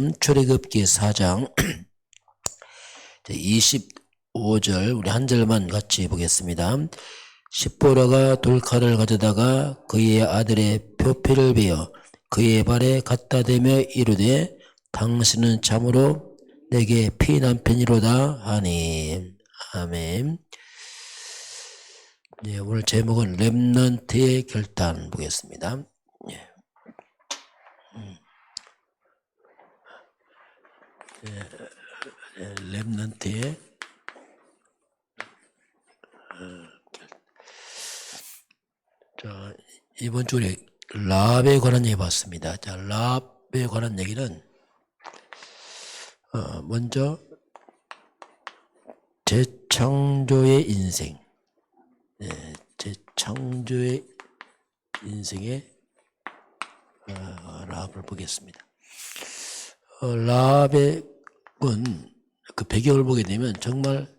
출애굽기 4장 25절 우리 한 절만 같이 보겠습니다. 십보라가 돌칼을 가져다가 그의 아들의 표피를 베어 그의 발에 갖다 대며 이르되 당신은 참으로 내게 피난편이로다 하니. 아멘. 네, 오늘 제목은 렘넌트의 결단 보겠습니다. 네. 렘넌트의 자, 이번 주에 라합에 관한 얘기 봤습니다. 자, 라합에 관한 얘기는 먼저 재창조의 인생, 재창조의 인생의 라합을 보겠습니다. 라합의 그 배경을 보게 되면 정말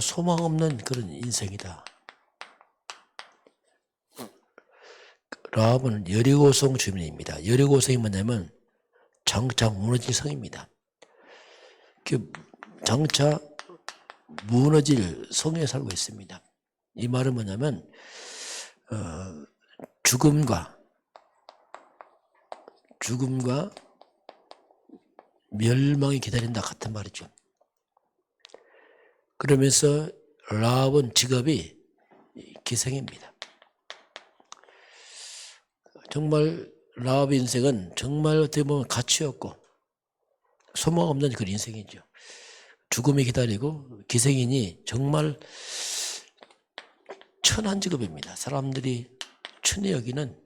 소망 없는 그런 인생이다. 라합은 여리고성 주민입니다. 여리고성이 뭐냐면 장차 무너질 성입니다. 장차 무너질 성에 살고 있습니다. 이 말은 뭐냐면 죽음과 멸망이 기다린다 같은 말이죠. 그러면서 라합은 직업이 기생입니다. 정말 라합의 인생은 정말 어떻게 보면 가치 없고 소망 없는 그런 인생이죠. 죽음이 기다리고 기생이니 정말 천한 직업입니다. 사람들이 천히 여기는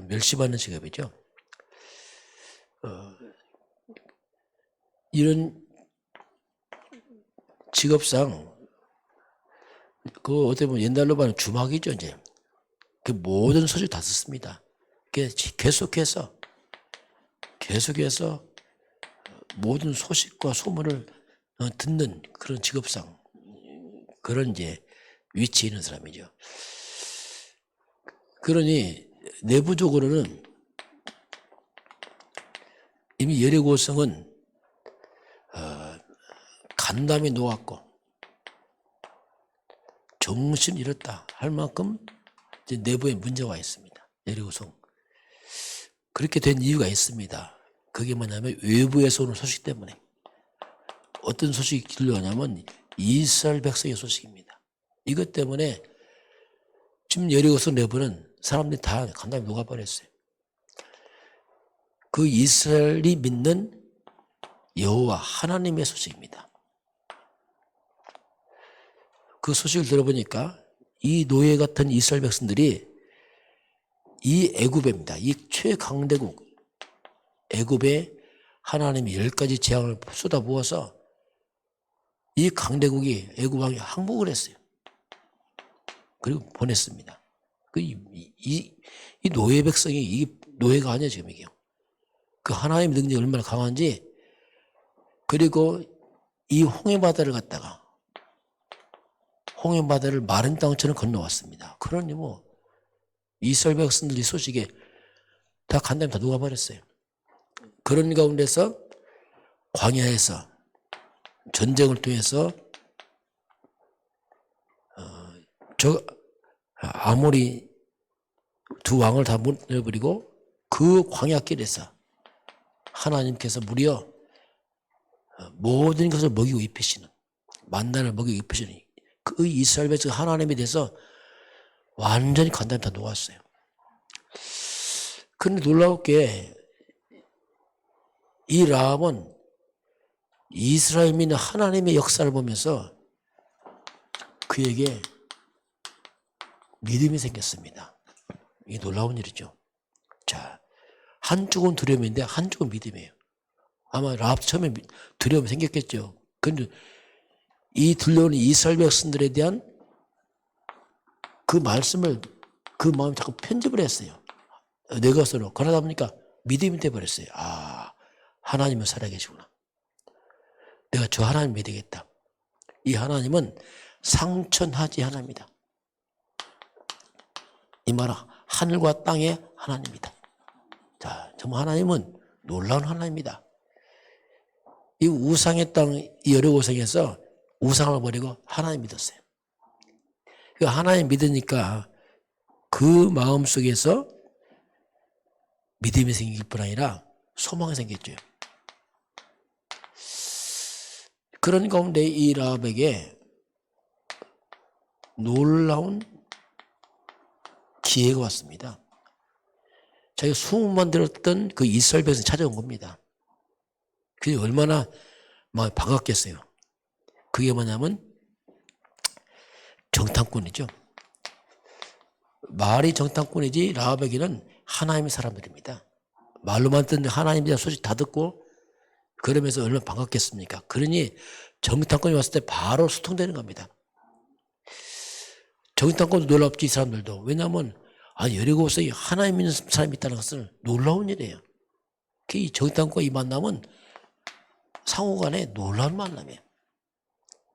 멸시받는 직업이죠. 이런 직업상 그 어떻게 보면 옛날로 봐는 주막이죠. 이제 그 모든 소식 다 썼습니다. 계속해서 모든 소식과 소문을 듣는 그런 직업상 그런 이제 위치에 있는 사람이죠. 그러니 내부적으로는 이미 여리고성은 간담이 놓았고 정신을 잃었다 할 만큼 이제 내부에 문제가 있습니다. 여리고성. 그렇게 된 이유가 있습니다. 그게 뭐냐면 외부에서 오는 소식 때문에. 어떤 소식이 들려오냐면 이스라엘 백성의 소식입니다. 이것 때문에 지금 여리고성 내부는 사람들이 다 간담이 녹아버렸어요. 그 이스라엘이 믿는 여호와 하나님의 소식입니다. 그 소식을 들어보니까 이 노예 같은 이스라엘 백성들이 이 애굽입니다. 이 최강대국 애굽에 하나님이 10가지 재앙을 쏟아부어서 이 강대국이 애굽 왕이 항복을 했어요. 그리고 보냈습니다. 이 노예 백성이 이 노예가 아니에요 지금 이게. 그 하나님의 능력이 얼마나 강한지. 그리고 이 홍해바다를 갖다가 홍해바다를 마른 땅처럼 건너왔습니다. 그러니 뭐 이스라엘 백성들이 소식에 다 간담이 다 녹아버렸어요. 그런 가운데서 광야에서 전쟁을 통해서 아모리 두 왕을 다 무너버리고 그 광야길에서 하나님께서 무려 모든 것을 먹이고 입히시는 만나를 먹이고 입히시는 그 이스라엘 백성 하나님에 대해서 완전히 간담이 다 녹았어요. 그런데 놀라웠게 이 라합은 이스라엘 민의 하나님의 역사를 보면서 그에게 믿음이 생겼습니다. 이게 놀라운 일이죠. 자, 한쪽은 두려움인데 한쪽은 믿음이에요. 아마 라합 처음에 두려움이 생겼겠죠. 그런데 이 들려오는 이스라엘 백성들에 대한 그 말씀을 그 마음에 자꾸 편집을 했어요. 내 것으로. 그러다 보니까 믿음이 돼버렸어요. 아, 하나님은 살아계시구나. 내가 저 하나님 믿으겠다. 이 하나님은 상천하지 하나입니다. 이 말은 하늘과 땅의 하나님이다. 자, 정말 하나님은 놀라운 하나님입니다. 이 우상의 땅, 이 여리고성에서 우상을 버리고 하나님 믿었어요. 그 하나님 믿으니까 그 마음 속에서 믿음이 생길 뿐 아니라 소망이 생겼죠. 그런 가운데 이 라합에게 놀라운 기회가 왔습니다. 자기가 소문만 들었던 그 이스라엘 백성이 찾아온 겁니다. 그게 얼마나 막 반갑겠어요. 그게 뭐냐면 정탐꾼이죠. 말이 정탐꾼이지 라합에게는 하나님의 사람들입니다. 말로만 듣는 하나님에 대한 소식 다 듣고 그러면서 얼마나 반갑겠습니까? 그러니 정탐꾼이 왔을 때 바로 소통되는 겁니다. 정탐꾼도 놀랍지 이 사람들도. 왜냐하면 여리고성에 하나님 믿는 사람이 있다는 것은 놀라운 일이에요. 이 정탐꾼과 이 만남은 상호간에 놀라운 만남이에요.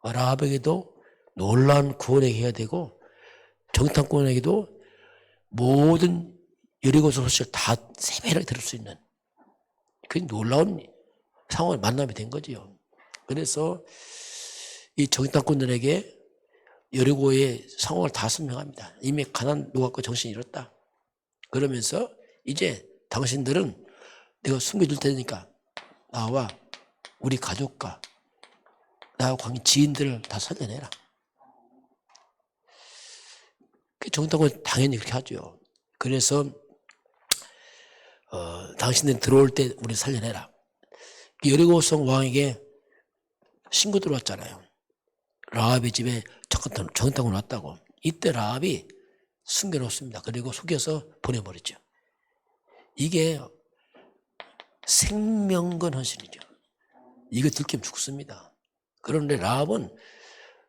라합에게도 놀라운 구원의 기회가 되고 정탐꾼에게도 모든 여리고성 소식을 다 세밀하게 들을 수 있는 그 놀라운 상황을 만남이 된 거죠. 그래서 이 정탐꾼들에게 여리고의 상황을 다 설명합니다. 이미 가난 노갖고 정신이 잃었다. 그러면서 이제 당신들은 내가 숨겨줄 테니까 나와 우리 가족과 나와 관계 지인들을 다 살려내라. 정탐꾼은 당연히 그렇게 하죠. 그래서 당신들 들어올 때 우리 살려내라. 여리고성 왕에게 신고 들어왔잖아요. 라합의 집에 정탐꾼 왔다고. 이때 라합이 숨겨놓습니다. 그리고 속여서 보내버리죠. 이게 생명건 헌신이죠. 이거 들키면 죽습니다. 그런데 라합은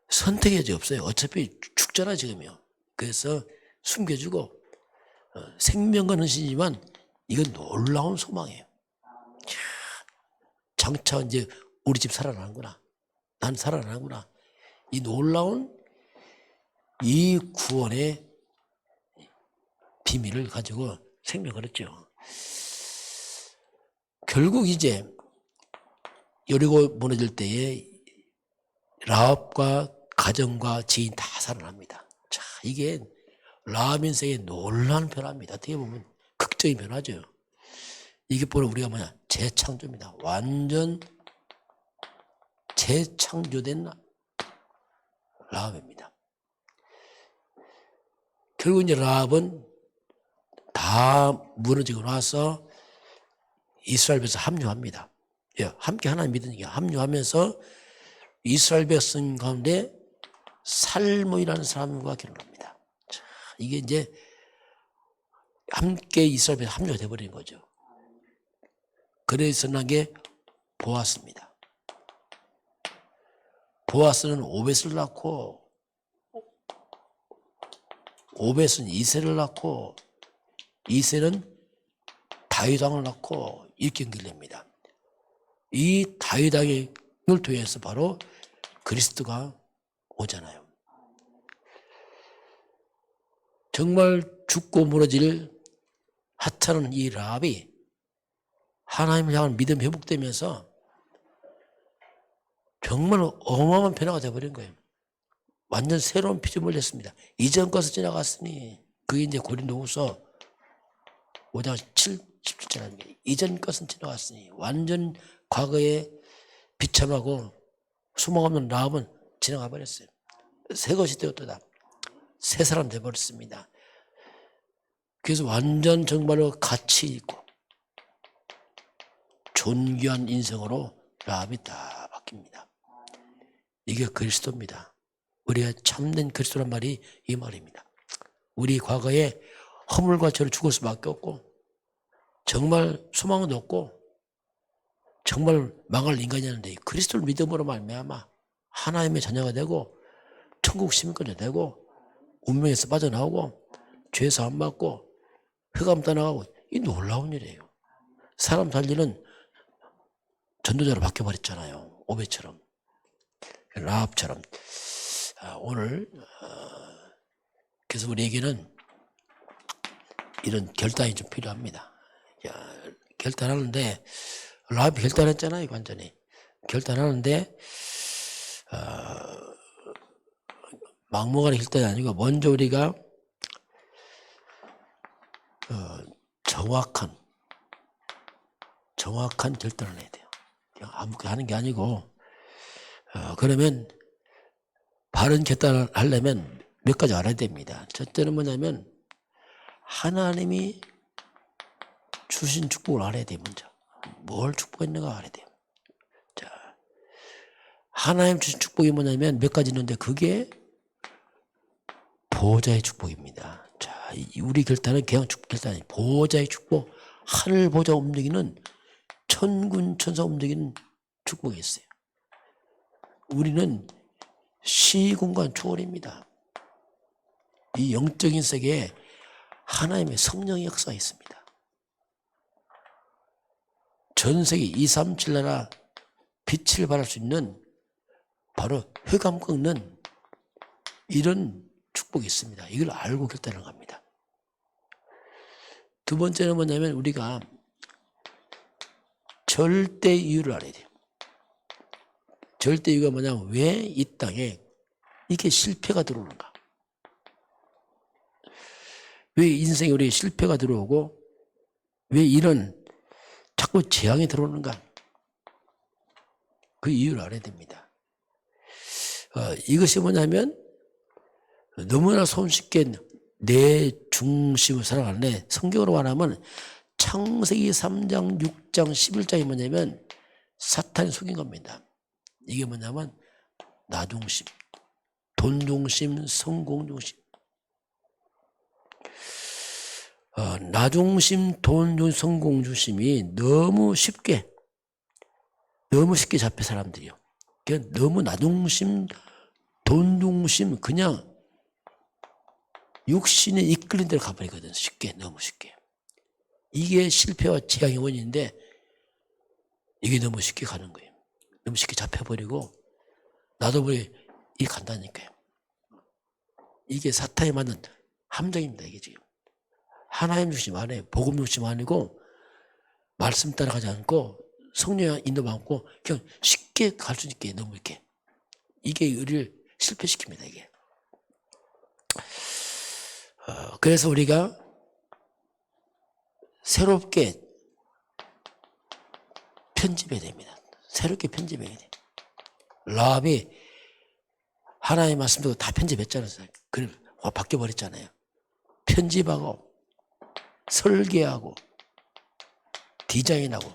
선택의 여지 없어요. 어차피 죽잖아 지금요. 그래서 숨겨주고 생명건 헌신이지만 이건 놀라운 소망이에요. 장차 이제 우리 집 살아나는구나. 난 살아나는구나. 이 놀라운 이 구원의 비밀을 가지고 생명을 했죠. 결국 이제 여리고 무너질 때에 라합과 가정과 지인 다 살아납니다. 자, 이게 라합 인생의 놀라운 변화입니다. 어떻게 보면 극적인 변화죠. 이게 바로 우리가 뭐냐? 재창조입니다. 완전 재창조된 라합입니다. 결국 이제 라합은 다 무너지고 나서 이스라엘 백성 합류합니다. 함께 하나님 믿으니까 합류하면서 이스라엘 백성 가운데 살몬이라는 사람과 결혼합니다. 자, 이게 이제 함께 이스라엘 백성 합류가 되어버린 거죠. 그래서 난 게 보아스입니다. 보아스는 오벳을 낳고 오벳은 이새를 낳고 이새는 다윗 왕을 낳고 이렇게 연결됩니다. 이 다윗 왕을 통해서 바로 그리스도가 오잖아요. 정말 죽고 무너질 하찮은 이 라합이 하나님을 향한 믿음이 회복되면서 정말 어마어마한 변화가 되어버린 거예요. 완전 새로운 피조물을 했습니다. 이전 것은 지나갔으니 그게 이제 고린도후서 5장 17절입니다. 이전 것은 지나갔으니 완전 과거에 비참하고 소망 없는 라합은 지나가 버렸어요. 새 것이 되었다. 새 사람 되어버렸습니다. 그래서 완전 정말로 가치 있고 존귀한 인생으로 라합이 다 바뀝니다. 이게 그리스도입니다. 우리가 참된 그리스도란 말이 이 말입니다. 우리 과거에 허물과 죄로 죽을 수밖에 없고 정말 소망은 없고 정말 망할 인간이었는데 그리스도를 믿음으로 말미암아 하나님의 자녀가 되고 천국 시민권자 되고 운명에서 빠져나오고 죄 사함 받고 흑암 떠나가고 이 놀라운 일이에요. 사람 살리는 전도자로 바뀌어버렸잖아요. 오벳처럼 라합처럼. 오늘 그래서 우리에게는 이런 결단이 좀 필요합니다. 결단하는데 라합이 결단했잖아요. 완전히 결단하는데 막무가내 결단이 아니고 먼저 우리가 정확한 결단을 해야 돼요. 그냥 아무렇게 하는 게 아니고 그러면 바른 결단을 하려면 몇 가지 알아야 됩니다. 첫째는 뭐냐면 하나님이 주신 축복을 알아야 돼요. 먼저 뭘 축복했는가 알아야 돼요. 자, 하나님 주신 축복이 뭐냐면 몇 가지 있는데 그게 보호자의 축복입니다. 자, 우리 결단은 그냥 축복 결단이 보호자의 축복, 하늘 보호자 움직이는 천군 천사 움직이는 축복이 있어요. 우리는 시공간 초월입니다. 이 영적인 세계에 하나님의 성령의 역사가 있습니다. 전 세계 237 나라 빛을 발할 수 있는 바로 흑암 꺾는 이런 축복이 있습니다. 이걸 알고 결단을 합니다. 두 번째는 뭐냐면 우리가 절대 이유를 알아야 돼요. 절대 이유가 뭐냐면 왜 이 땅에 이게 실패가 들어오는가? 왜 인생에 우리 실패가 들어오고 왜 이런 자꾸 재앙이 들어오는가? 그 이유를 알아야 됩니다. 이것이 뭐냐면 너무나 손쉽게 내 중심을 살아가는데 성경으로 말하면 창세기 3장, 6장, 11장이 뭐냐면 사탄이 속인 겁니다. 이게 뭐냐면 나 중심, 돈 중심, 성공 중심. 나 중심, 돈 중심, 성공 중심이 너무 쉽게 잡혀 사람들이요. 그냥 너무 나 중심, 돈 중심 그냥 육신에 이끌린 대로 가버리거든. 쉽게, 너무 쉽게. 이게 실패와 재앙의 원인인데 이게 너무 쉽게 가는 거예요. 너무 쉽게 잡혀버리고 나도 모르게 이게 간다니까요. 이게 사탄이 만든 함정입니다. 이게 지금. 하나님 중심 아니에요. 복음 중심 아니고 말씀 따라가지 않고 성령의 인도 받고 그냥 쉽게 갈 수 있게 너무 이렇게. 이게 우리를 실패시킵니다. 이게. 그래서 우리가 새롭게 편집해야 됩니다. 새롭게 편집해야 돼요. 라합이 하나님 말씀 듣고 다 편집했잖아요. 그걸 바뀌어버렸잖아요. 편집하고 설계하고 디자인하고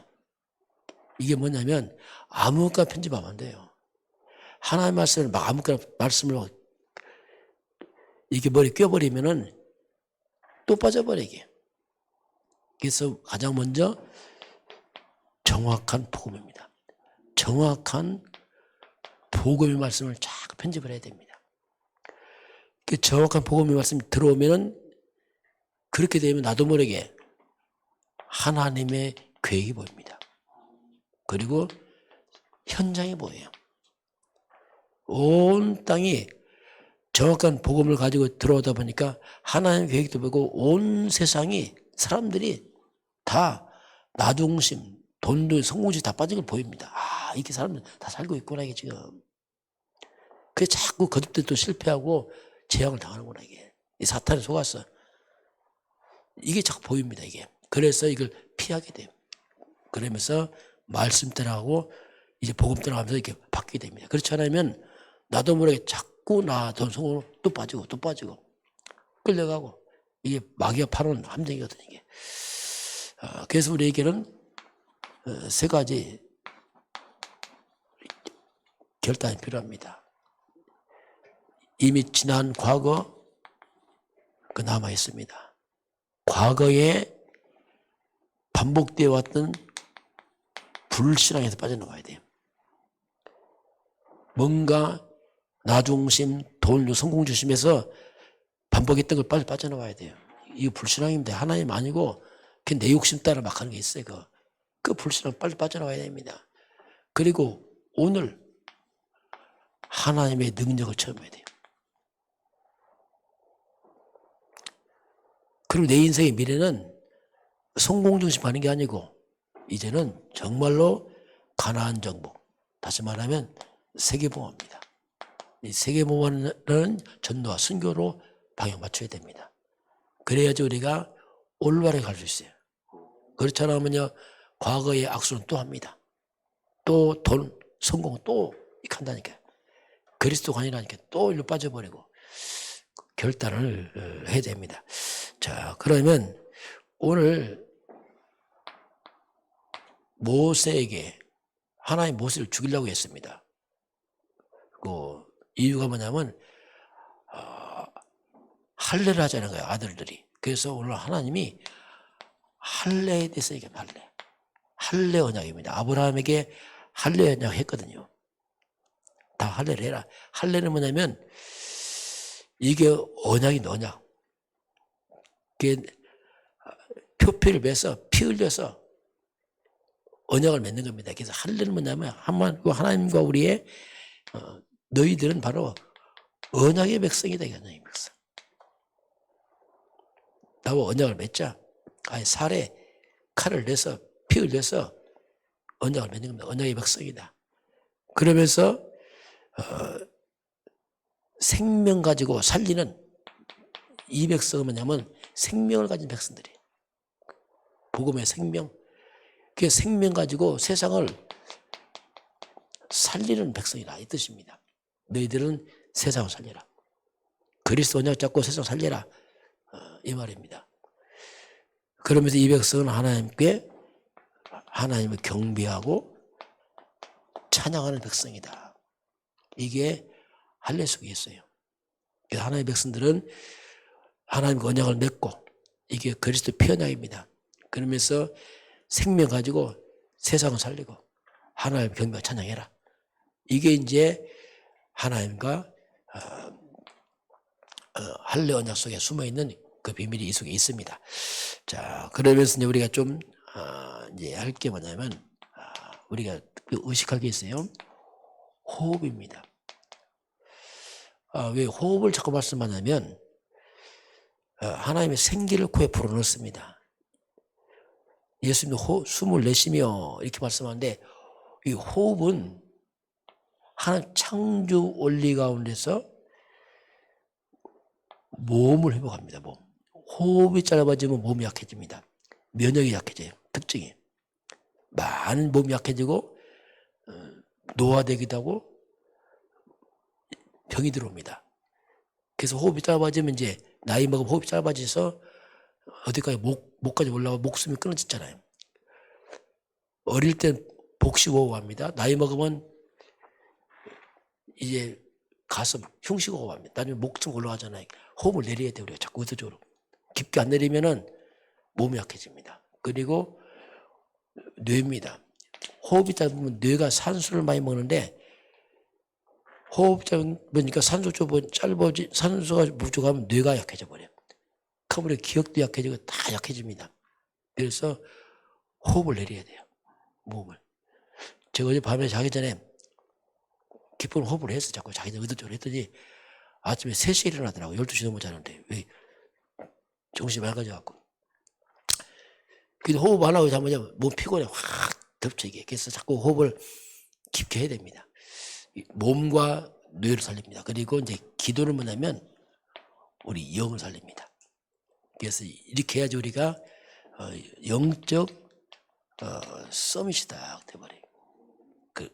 이게 뭐냐면 아무거나 편집하면 안 돼요. 하나님 말씀을 막 아무거나 말씀을 이게 머리 껴버리면은 또 빠져버리게. 그래서 가장 먼저 정확한 복음입니다. 정확한 복음의 말씀을 쫙 편집을 해야 됩니다. 그 정확한 복음의 말씀이 들어오면은 그렇게 되면 나도 모르게 하나님의 계획이 보입니다. 그리고 현장이 보여요. 온 땅이 정확한 복음을 가지고 들어오다 보니까 하나님의 계획도 보고 온 세상이 사람들이 다 나 중심, 돈도 성공시 다 빠진 걸 보입니다. 아, 이렇게 사람들 다 살고 있구나 이게 지금. 그게 자꾸 거듭들 또 실패하고 재앙을 당하는구나 이게. 이 사탄에 속았어. 이게 자꾸 보입니다 이게. 그래서 이걸 피하게 돼요. 그러면서 말씀 따라가고 이제 복음 따라가면서 이렇게 바뀌게 됩니다. 그렇지 않으면 나도 모르게 자꾸 나 돈 성공으로 또 빠지고 끌려가고 이게 마귀가 파는 함정이거든요 이게. 그래서 우리에게는 세 가지 결단이 필요합니다. 이미 지난 과거 그 남아 있습니다. 과거에 반복되어 왔던 불신앙에서 빠져나와야 돼요. 뭔가 나 중심, 돈, 성공 중심에서 반복했던 걸 빨리 빠져나와야 돼요. 이거 불신앙입니다. 하나님 아니고 그냥 내 욕심 따라 막 하는 게 있어요. 그 불신앙 빨리 빠져나와야 됩니다. 그리고 오늘 하나님의 능력을 체험해야 돼요. 그리고 내 인생의 미래는 성공 중심 하는 게 아니고 이제는 정말로 가나안 정복, 다시 말하면 세계봉화입니다. 이 세계봉화는 전도와 선교로 방향 맞춰야 됩니다. 그래야지 우리가 올바르게 갈 수 있어요. 그렇지 않으면요, 과거의 악수는 또 합니다. 또 돈, 성공 또 한다니까. 그리스도관이라니까 또 일로 빠져버리고 결단을 해야 됩니다. 자, 그러면 오늘 모세에게 하나님 모세를 죽이려고 했습니다. 그 이유가 뭐냐면 할례를 하자는 거예요, 아들들이. 그래서 오늘 하나님이 할례에 대해서 얘기합니다. 할례 언약입니다. 아브라함에게 할례 언약 했거든요. 다 할례를 해라. 할례는 뭐냐면 이게 언약이 언약. 이게 표피를 매서 피 흘려서 언약을 맺는 겁니다. 그래서 할례는 뭐냐면 하나님과 우리의 너희들은 바로 언약의 백성이다. 언약의 백성. 나와 언약을 맺자. 아예 살에 칼을 내서 피 흘려서 언약을 맺는 겁니다. 언약의 백성이다. 그러면서 생명 가지고 살리는 이 백성은 뭐냐면 생명을 가진 백성들이에요. 복음의 생명. 그 생명 가지고 세상을 살리는 백성이라 이 뜻입니다. 너희들은 세상을 살려라. 그리스도 언약 잡고 세상을 살려라. 이 말입니다. 그러면서 이 백성은 하나님을 경배하고 찬양하는 백성이다. 이게 할례 속에 있어요. 하나님의 백성들은 하나님과 언약을 맺고 이게 그리스도 피언약입니다. 그러면서 생명 가지고 세상을 살리고 하나님 경배하고 찬양해라. 이게 이제 하나님과 할례 언약 속에 숨어있는 그 비밀이 이 속에 있습니다. 자, 그러면서 이제 우리가 좀 이제 할 게 뭐냐면 우리가 의식할 게 있어요. 호흡입니다. 왜 호흡을 자꾸 말씀하냐면 하나님의 생기를 코에 불어넣습니다. 예수님도 숨을 내쉬며 이렇게 말씀하는데 이 호흡은 하나님 창조 원리 가운데서 몸을 회복합니다. 몸. 호흡이 짧아지면 몸이 약해집니다. 면역이 약해져요. 특징이. 많은 몸이 약해지고 노화되기도 하고 병이 들어옵니다. 그래서 호흡이 짧아지면 이제 나이 먹으면 호흡이 짧아져서 어디까지 목까지 올라가 목숨이 끊어졌잖아요. 어릴 땐 복식 호흡합니다. 나이 먹으면 이제 가슴 흉식 호흡합니다. 나중에 목숨 올라가잖아요. 호흡을 내려야 돼요. 우리가 자꾸 의도적으로. 깊게 안 내리면은 몸이 약해집니다. 그리고 뇌입니다. 호흡이 짧으면 뇌가 산소를 많이 먹는데 호흡 짧으니까 산소가 부족하면 뇌가 약해져 버려요. 그러면 기억도 약해지고 다 약해집니다. 그래서 호흡을 내려야 돼요. 몸을. 제가 어제 밤에 자기 전에 깊은 호흡을 해서 자꾸 자기 전에 의도적으로 했더니 아침에 3시에 일어나더라고요. 12시 넘어 자는데 왜 정신이 맑아져갖고. 근데 호흡 안 하고 자면 몸 피곤해 확 덮쳐 이게. 그래서 자꾸 호흡을 깊게 해야 됩니다. 몸과 뇌를 살립니다. 그리고 이제 기도는 뭐냐면 우리 영을 살립니다. 그래서 이렇게 해야지 우리가 영적 서밋이 딱 돼버려요.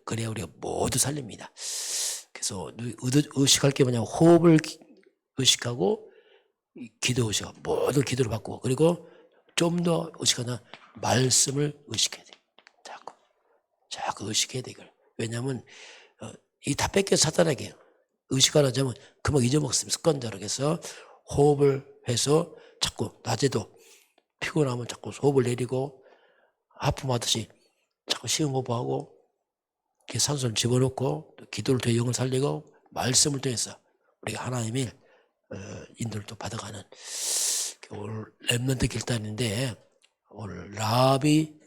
그래야 우리가 모두 살립니다. 그래서 의식할 게 뭐냐면 호흡을 의식하고 기도 의식하고 모두 기도를 받고 그리고 좀 더 의식하나 말씀을 의식해야 돼요. 자꾸 의식해야 돼 이걸. 왜냐하면 이 다 뺏겨 사탄에게 의식하라 하면 금방 잊어먹습니다. 습관대로. 그래서 호흡을 해서 자꾸 낮에도 피곤하면 자꾸 호흡을 내리고 하품하듯이 자꾸 시흥호흡하고 산소를 집어넣고 기도를 통해 영을 살리고 말씀을 통해서 우리가 하나님의 인도를 또 받아가는 오늘 렘넌트 길단인데 오늘 라합이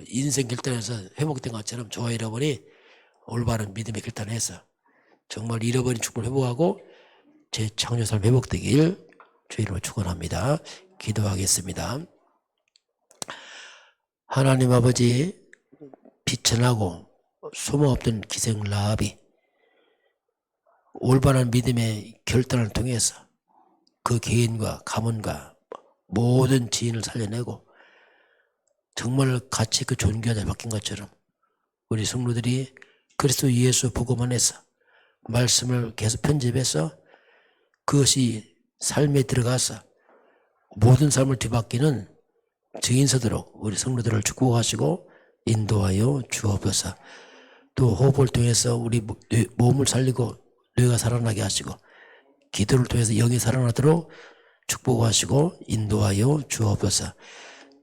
인생 길단에서 회복된 것처럼 저와 여러분이 올바른 믿음의 길단을 해서 정말 잃어버린 축복을 회복하고 제 창조 삶 회복되길 주의 이름으로 축원합니다. 기도하겠습니다. 하나님 아버지 비천하고 소망없던 기생 라합이 올바른 믿음의 결단을 통해서 그 개인과 가문과 모든 지인을 살려내고 정말 같이 그 존귀한 자 바뀐 것처럼 우리 성도들이 그리스도 예수 복음 안에서 말씀을 계속 편집해서 그것이 삶에 들어가서 모든 삶을 뒤바뀌는 증인 서도록 우리 성도들을 축복하시고 인도하여 주옵소서. 또 호흡을 통해서 우리 몸을 살리고 뇌가 살아나게 하시고 기도를 통해서 영이 살아나도록 축복하시고 인도하여 주옵소서.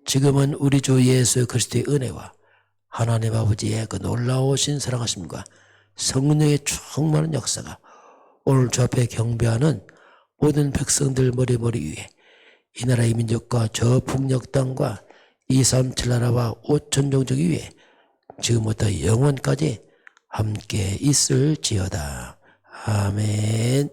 지금은 우리 주 예수 그리스도의 은혜와 하나님 아버지의 그 놀라우신 사랑하심과 성령의 충만한 역사가 오늘 주 앞에 경배하는 모든 백성들 머리 위에 이 나라의 민족과 저 북녘 땅과 237 나라와 5천 종족 위에 지금부터 영원까지 함께 있을지어다. 아멘.